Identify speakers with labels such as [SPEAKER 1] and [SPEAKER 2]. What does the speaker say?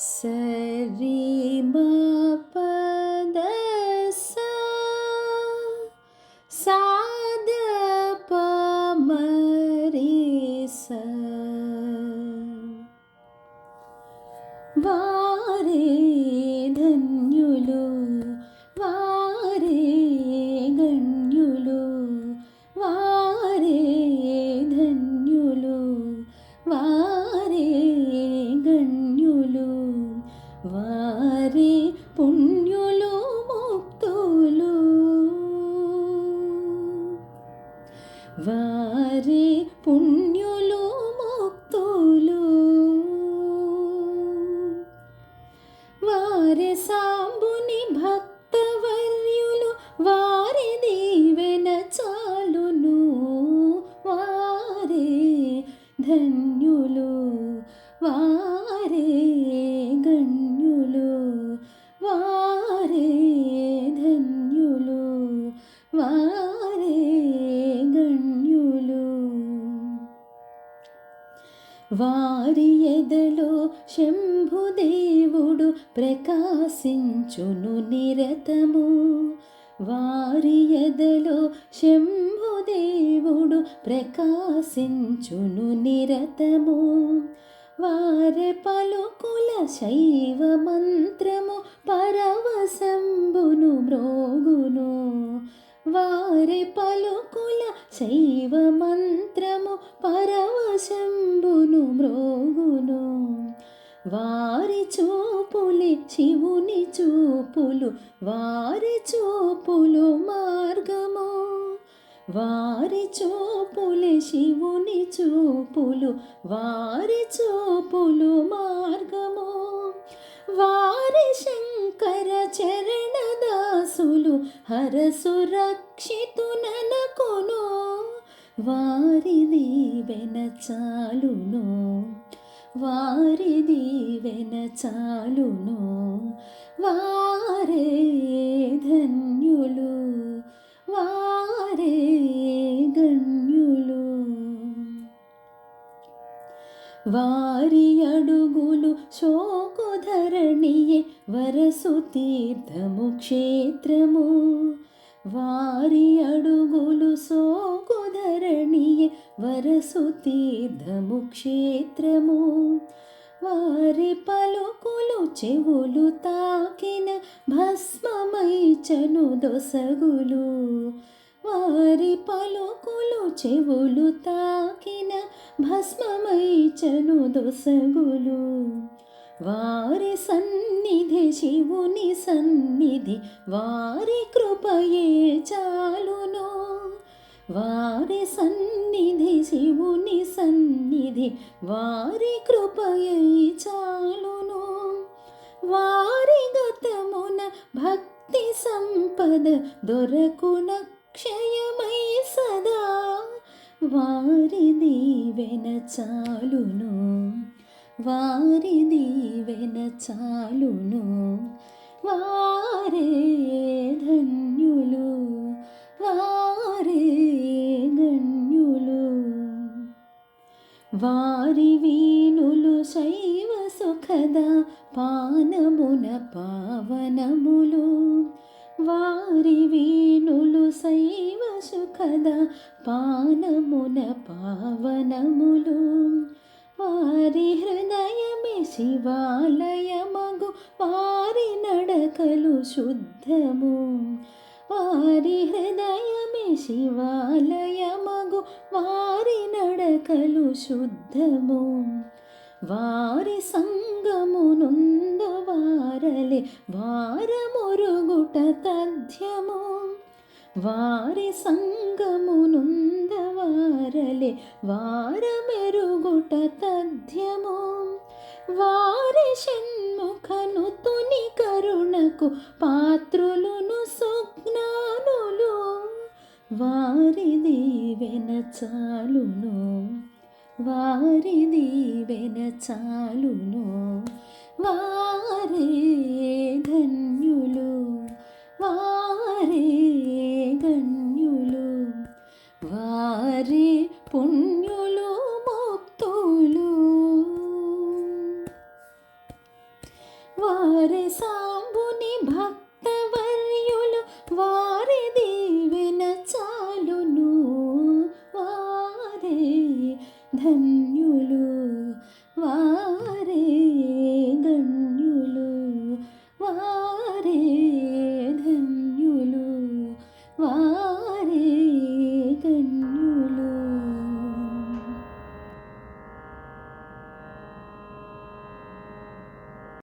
[SPEAKER 1] సరి మ పద సా సాద ప మరి స వారే ధన్యులు వారే గణ్యులు వారే ధన్యులు వారే గణ్యులు వారే పుణ్యులు ముక్తులు వారే పుణ్యులు ముక్తులు వారే సాంబుని భక్తవర్యులు వారి దీవెన చాలును వారే ధన్యులు వారే గణ్యులు వారే ధన్యులు వారే గణ్యులు వారి ఎదలో శంభుదేవుడు ప్రకాశించును నిరతము వారి ఎదలో శంభుదేవుడు ప్రకాశించును నిరతము వారి పలుకుల శైవ మంత్రము పరవశంబును మ్రోగును వారి పలుకుల శైవ మంత్రము పరవశంబును మ్రోగును వారి చూపులి శివుని చూపులు వారి చూపులు మార్గము వారి చూపులి శివుని చూపులు వారి చూపులు మార్గము వారి శంకర చరణదాసులు హరసురక్షితుననకును వారి దీవెన చాలును వారి దీవెన చాలును వారే ధన్యులు వారే గణ్యులు వారి అడుగులు శోకుధరణియే వరసు తీర్థము క్షేత్రము వారి అడుగులు శోకుధరణియే వరసు తీర్థము క్షేత్రము వారి పలుకులు చెవులు తాకిన భస్మమై చను దొసగులు వారి పలుకులు చెవులు తాకిన భస్మమై చను దొసగులు వారి సన్నిధి శివుని సన్నిధి వారి కృపయే చాలును వారి సన్నిధి శివుని సన్నిధి వారి కృపయే చాలును వారి గతమున భక్తి సంపద దొరకున క్షయమై సదా వారి దీవెన చాలును వారి దీవెన చాలును వారే ధన్యులు వారే గణ్యులు వారి వీణులు శైవ సుఖద పానమున పావనములు వారి వీణులు శైవ సుఖద పానమున పావనములు వారి హృదయమే శివాలయమగు వారి నడకలు శుద్ధము వారి హృదయమే శివాలయమగు వారి నడకలు శుద్ధము వారి సంగమునుందు వారలే వారమురుగుట తథ్యము వారి సంగమునుంద వారలే వారమెరుగుట తథ్యము వారి షణ్ముఖను తుని కరుణకు పాత్రులును సుజ్ఞానులు వారి దీవెన చాలును వారి దీవెన చాలును వారే ధన్యులు వారే గణ్యులు వారే పుణ్యులు ముక్తులు. సాంబుని భక్తవర్యులు వారి దీవెన చాలును. వారే ధన్యులు, వారే ధన్యులు, వారే ధన్యులు, వారే